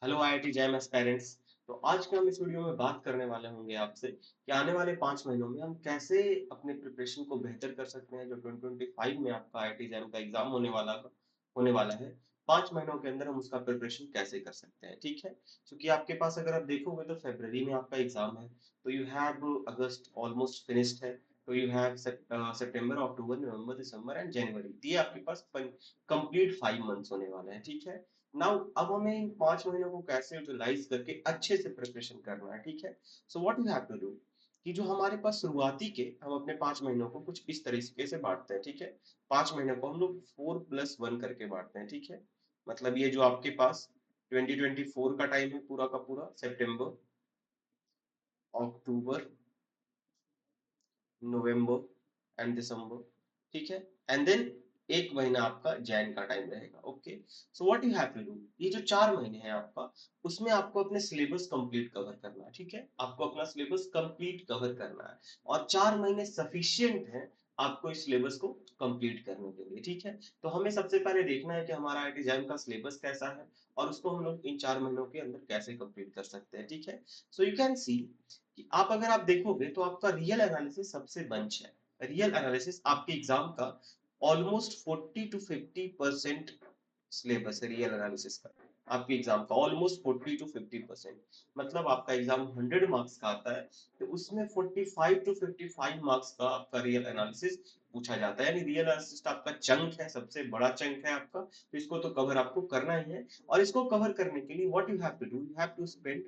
Hello IIT jam aspirants. तो आज के हम इस वीडियो में बात करने वाले होंगे आपसे कि आने वाले 5 महीनों में हम कैसे अपने प्रिपरेशन को बेहतर कर सकते हैं। जो 2025 में आपका आईआईटी जैम का एग्जाम होने वाला है, 5 महीनों के अंदर हम उसका प्रिपरेशन कैसे कर सकते हैं। ठीक है, क्योंकि आपके पास अगर आप देखोगे तो फरवरी में आपका एग्जाम है, तो you have August almost finished है, तो you have September, October, November, December and January, ये आपके पास कंप्लीट 5 मंथ्स होने वाले हैं। ठीक है, नाउ अब हमें इन 5 महीनों को कैसे यूटिलाइज करके अच्छे से प्रिपरेशन करना है। ठीक है, so what you have to do कि जो हमारे पास शुरुआती के हम अपने 5 महीनों को कुछ इस तरीके से बांटते हैं। ठीक है, 5 महीनों को हम लोग 4+1 करके बांटते हैं। ठीक है, मतलब ये जो आपके पास 2024 का टाइम है पूरा का पूरा, सितंबर, अक्टूबर, नवंबर एंड दिसंबर। ठीक है, एंड देन एक महीना आपका जैन का टाइम रहेगा। Okay, so what you have to do, ये जो 4 महीने हैं आपका, उसमें आपको अपने सिलेबस कंप्लीट कवर करना है। ठीक है, आपको अपना सिलेबस कंप्लीट कवर करना है और 4 महीने सफिशियंट है आपको इस सिलेबस को कंप्लीट करने के लिए। ठीक है, तो हमें सबसे पहले देखना है कि हमारा आईआईटी जैम का सिलेबस कैसा है और उसको हम लोग इन 4 महीनों के अंदर कैसे कंप्लीट कर सकते हैं। ठीक है, सो यू कैन सी कि आप अगर आप देखोगे तो आपका रियल एनालिसिस सबसे बंच है। रियल एनालिसिस आपके एग्जाम का ऑलमोस्ट 40 to 50% सिलेबस है। रियल एनालिसिस का आपके एग्जाम का ऑलमोस्ट 40 to 50%, मतलब आपका एग्जाम 100 मार्क्स का आता है, तो उसमें 45 to 55 मार्क्स का आपका रियल एनालिसिस पूछा जाता है। यानी रियल एनालिसिस आपका चंक है, सबसे बड़ा चंक है आपका, तो इसको तो कवर आपको करना ही है। और इसको कवर करने के लिए what you have to do, you have to spend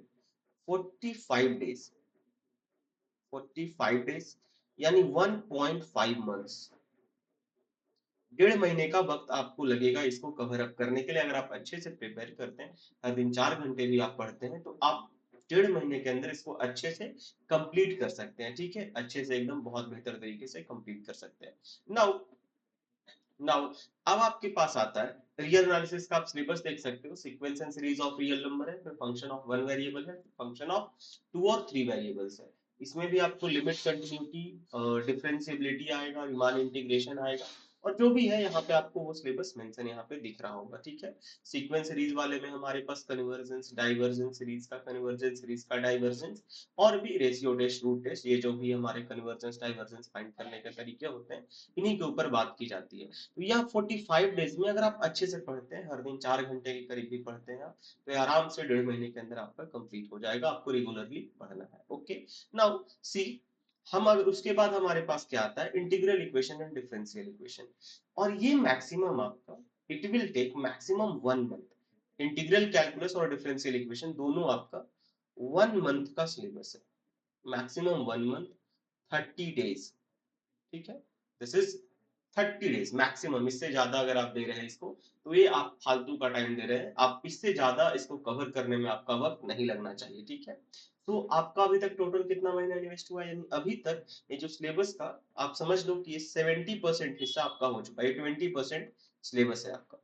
45 days, 45 days यानी 1.5 मंथ्स, 1.5 महीने का वक्त आपको लगेगा इसको कवर अप करने के लिए। अगर आप अच्छे से प्रिपेयर करते हैं, हर दिन 4 घंटे भी आप पढ़ते हैं, तो आप 1.5 महीने के अंदर इसको अच्छे से कंप्लीट कर सकते हैं। ठीक है, अच्छे से एकदम बहुत बेहतर तरीके से कंप्लीट कर सकते हैं। नाउ नाउ अब आपके पास आता है रियल एनालिसिस का। आप सिलेबस देख सकते हो, sequence and series of real number है, फिर फंक्शन ऑफ वन वेरिएबल है, फंक्शन ऑफ टू और थ्री वेरिएबल्स है। इसमें भी आपको लिमिट, कंटिन्यूटी, डिफरेंशिएबिलिटी आएगा, रीमान इंटीग्रेशन आएगा, और जो भी है यहाँ पे आपको वो सिलेबस मेंशन यहाँ पे दिख रहा होगा। ठीक है, सीक्वेंस सीरीज वाले में हमारे पास कन्वर्जेंस, डाइवर्जेंस, सीरीज का कन्वर्जेंस, सीरीज का डाइवर्जेंस, और भी रेशियो टेस्ट, रूट टेस्ट, ये जो भी हमारे कन्वर्जेंस डाइवर्जेंस फाइंड करने के तरीके होते हैं, इन्हीं के ऊपर बात की जाती है। तो यह 45 डेज में अगर आप अच्छे से पढ़ते हैं, हर दिन 4 घंटे के करीब भी पढ़ते हैं आप, तो आराम से 1.5 महीने के अंदर आपका कंप्लीट हो जाएगा। आपको रेगुलरली पढ़ना है। ओके, नाउ सी, हम अगर उसके बाद हमारे पास क्या आता है, integral equation and differential equation, और ये मैक्सिमम आपका, it will take maximum 1 month. Integral calculus और डिफरेंशियल इक्वेशन दोनों आपका 1 मंथ का सिलेबस है, मैक्सिमम 1 मंथ, 30 डेज। ठीक है, दिस इज 30 डेज मैक्सिमम। इससे ज्यादा अगर आप दे रहे हैं इसको, तो ये आप फालतू का टाइम दे रहे हैं। आप इससे ज्यादा इसको कवर करने में आपका वक्त नहीं लगना चाहिए। ठीक है, तो आपका अभी तक टोटल कितना महीना इन्वेस्ट हुआ है, यानी अभी तक ये जो सिलेबस का, आप समझ लो कि ये 70% हिस्सा आपका हो चुका है। 20% सिलेबस है आपका,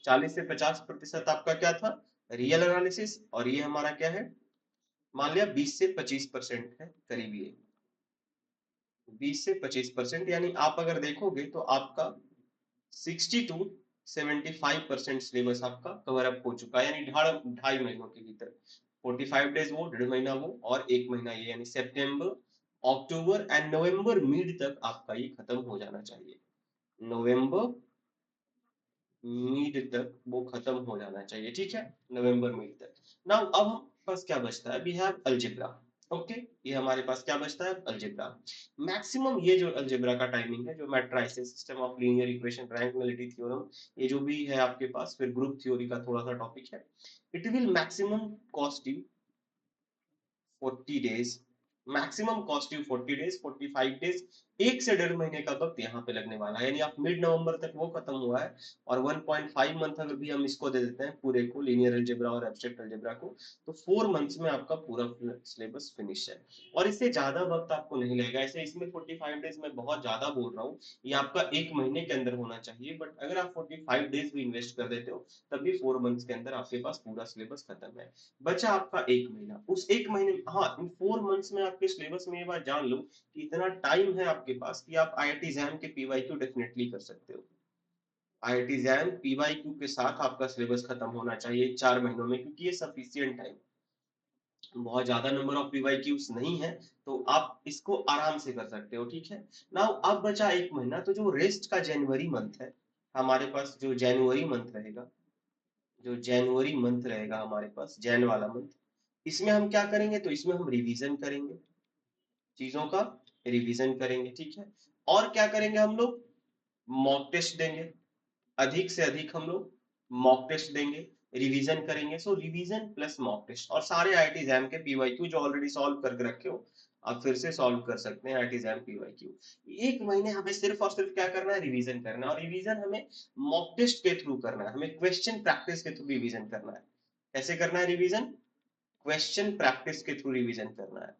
40 से 50% आपका क्या था, रियल एनालिसिस, और ये हमारा क्या है, मान लिया 20 से 25% है करीब, ये 20 से 25%, यानी आप अगर देखोगे तो आपका 60 to 75% सिलेबस आपका कवर अप हो चुका है, यानी 2.5 महीनों के भीतर। 45 डेज वो, 1.5 महीना वो, और एक महीना ये, यानी सितंबर, अक्टूबर एंड नवंबर मिड तक आपका ये खत्म हो जाना चाहिए। नवंबर मिड तक वो खत्म हो जाना चाहिए। ठीक है, नवंबर मिड तक। नाउ अब पास क्या बचता है, वी हैव अलजेब्रा। ओके, ये हमारे पास क्या बचता है, अलजेब्रा। मैक्सिमम ये जो अलजेब्रा का टाइमिंग है, जो matrices, system of linear equation, triangularity theorem, ये जो भी है आपके पास, फिर ग्रुप थ्योरी का थोड़ा सा टॉपिक है, it will maximum cost you 40 days. Maximum cost you 40 days, 45 days, 1 से 1.5 महीने का वक्त यहाँ पे लगने वाला है, यानी आप मिड नवंबर तक वो खत्म हुआ है। और 1.5 मंथ अगर भी हम इसको दे देते हैं पूरे को, लीनियर अलजेब्रा और एब्स्ट्रैक्ट अलजेब्रा को, तो 4 मंथ्स में आपका पूरा सिलेबस फिनिश है, और इससे ज्यादा वक्त आपको नहीं लगेगा। ऐसे इसमें 45 डेज में बहुत ज्यादा बोल रहा हूँ, ये आपका 1 महीने के अंदर होना चाहिए, बट अगर आप 45 डेज भी इन्वेस्ट कर देते हो, तब भी 4 मंथ्स के अंदर आपके पास पूरा सिलेबस खत्म है। बचा आपका एक महीना, उस एक महीने में, हाँ, इन 4 मंथ्स में आपके सिलेबस में ये बात जान लो कि इतना टाइम है आपके पास कि आप आईआईटी एग्जाम के पीवाईक्यू डेफिनेटली कर सकते हो। आईआईटी जैम पीवाईक्यू के साथ आपका सिलेबस खत्म होना चाहिए 4 महीनों में, क्योंकि ये सफिशिएंट टाइम, बहुत ज्यादा नंबर ऑफ पीवाईक्यूज नहीं है, तो आप इसको आराम से कर सकते हो, ठीक है। नाउ अब बचा 1 महीना, तो जो रेस्ट का जनवरी मंथ है हमारे पास, जो जनवरी मंथ रहेगा, जो जनवरी मंथ रहेगा हमारे पास, जैन वाला मंथ, इसमें हम क्या करेंगे, तो इसमें हम रिवीजन करेंगे, चीजों का रिवीजन करेंगे, ठीक है। और क्या करेंगे हम लोग, मॉक टेस्ट देंगे, अधिक से अधिक हम लोग मॉक टेस्ट देंगे, रिवीजन करेंगे। सो रिवीजन प्लस मॉक टेस्ट, और सारे आईआईटी एग्जाम के पीवाईक्यू जो ऑलरेडी सॉल्व करके रखे हो आप फिर से सॉल्व कर सकते हैं आईआईटी एग्जाम पीवाईक्यू। 1 महीने हमें सिर्फ और सिर्फ क्या करना है, रिवीजन करना है, और रिवीजन हमें मॉक टेस्ट के थ्रू करना है, हमें क्वेश्चन प्रैक्टिस के थ्रू रिवीजन करना है। कैसे करना है रिवीजन, क्वेश्चन प्रैक्टिस के थ्रू रिवीजन करना है।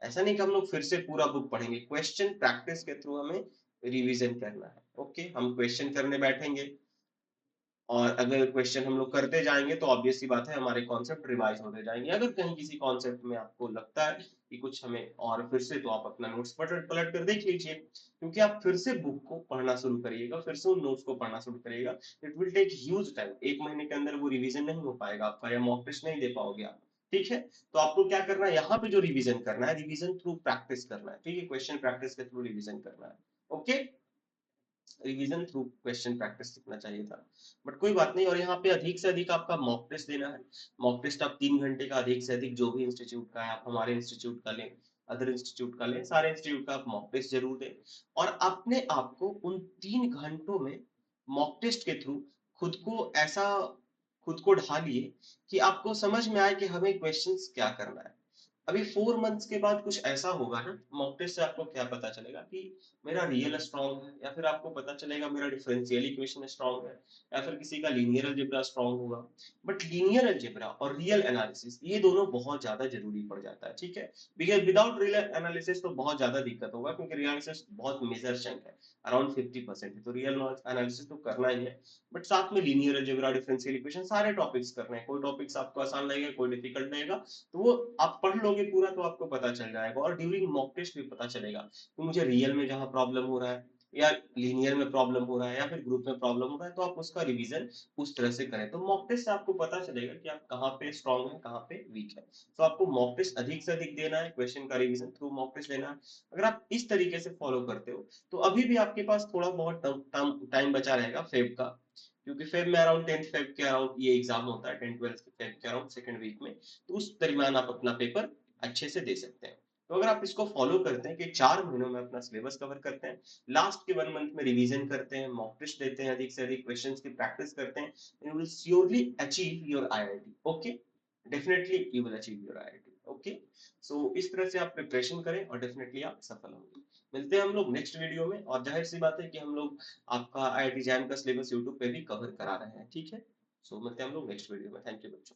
ऐसा नहीं कि हम लोग फिर से पूरा बुक पढ़ेंगे, क्वेश्चन प्रैक्टिस के थ्रू हमें रिवीजन करना है। ओके, हम क्वेश्चन करने बैठेंगे, और अगर क्वेश्चन हम लोग करते जाएंगे तो ऑब्वियस सी बात है हमारे कॉन्सेप्ट रिवाइज होते जाएंगे। अगर कहीं किसी कॉन्सेप्ट में आपको लगता है कि कुछ हमें और फिर से, तो आप अपना नोट्स पलट पलट कर देख लीजिए, क्योंकि आप फिर से बुक को पढ़ना शुरू करिएगा, फिर से उन नोट्स को पढ़ना शुरू करिएगा, it will take huge time. 1 महीने के अंदर वो रिवीजन नहीं हो पाएगा आपका, या मॉक टेस्ट नहीं दे पाओगे आप, ठीक है। तो आपको क्या करना है, यहाँ पे जो रिवीजन करना है, रिवीजन थ्रू प्रैक्टिस करना है, ठीक है, क्वेश्चन प्रैक्टिस के थ्रू रिवीजन करना है। Okay, revision through question practice सीखना चाहिए था, बट कोई बात नहीं। और यहाँ पे अधिक से अधिक आपका मॉक टेस्ट देना है। मॉक टेस्ट आप 3 घंटे का अधिक से अधिक, जो भी इंस्टीट्यूट का है, आप हमारे इंस्टीट्यूट का लें, अदर इंस्टीट्यूट का लें, सारे इंस्टीट्यूट का आप मॉक टेस्ट जरूर दें, और अपने आप को उन 3 घंटों में मॉक टेस्ट के थ्रू खुद को ऐसा, खुद को ढालिए कि आपको समझ में आए कि हमें क्वेश्चंस क्या करना है। अभी 4 मंथ्स के बाद कुछ ऐसा होगा ना, मॉक टेस्ट से आपको क्या पता चलेगा कि मेरा रियल स्ट्रांग है, या फिर आपको पता चलेगा मेरा डिफरेंशियल इक्वेशन स्ट्रांग है, या फिर किसी का लीनियर अलजेब्रा स्ट्रांग होगा। बट लीनियर अलजेब्रा और रियल एनालिसिस ये दोनों बहुत ज्यादा जरूरी पड़ जाता है, ठीक है। बिकॉज विदाउट रियल एनालिसिस तो बहुत ज्यादा दिक्कत होगा, क्योंकि रियल एनालिसिस बहुत मेजर चंक है, अराउंड 50% है, तो रियल एनालिसिस तो करना ही है। बट साथ में लीनियर अलजेब्रा, डिफरेंशियल इक्वेशन, सारे टॉपिक्स करने हैं, कोई टॉपिक्स आपको आसान लगेगा, कोई डिफिकल्ट लगेगा, तो वो आप पढ़ लोगे पूरा तो आपको पता चल जाएगा, और ड्यूरिंग मॉक टेस्ट भी पता चलेगा कि मुझे रियल में जहां प्रॉब्लम हो रहा है, या लीनियर में प्रॉब्लम हो रहा है, या फिर ग्रुप में प्रॉब्लम हो रहा है, तो आप उसका रिवीजन उस तरह से करें। तो मॉक टेस्ट से आपको पता चलेगा कि आप कहाँ पे स्ट्रांग है, कहाँ पे वीक है। तो आपको मॉक टेस्ट अधिक से अधिक देना है, क्वेश्चन का रिवीजन थ्रू मॉक टेस्ट देना है। अगर आप इस तरीके से फॉलो करते हो तो अभी भी आपके पास थोड़ा बहुत टाइम बचा रहेगा फेब का, क्योंकि फेब में अराउंड 10th फेब के अराउंड ये एग्जाम होता है, 10th 12th फेब के अराउंड सेकंड वीक में, तो उस दरमियान आप अपना पेपर अच्छे से दे सकते हैं। तो अगर आप इसको फॉलो करते हैं कि 4 महीनों में अपना सिलेबस कवर करते हैं, लास्ट के 1 मंथ में रिवीजन करते हैं, मॉक टेस्ट देते हैं, अधिक से अधिक क्वेश्चंस की प्रैक्टिस करते हैं, you will surely achieve your IIT. Okay, definitely you will achieve your IIT. Okay, so इस तरह से आप प्रिपरेशन करें और डेफिनेटली आप सफल होंगे। मिलते हैं हम लोग नेक्स्ट वीडियो में, और जाहिर सी बात है कि हम लोग आपका आईआईटी जैम का सिलेबस यूट्यूब पे भी कवर करा रहे हैं, ठीक है। सो मिलते हैं हम लोग नेक्स्ट वीडियो में। थैंक यू बच्चों।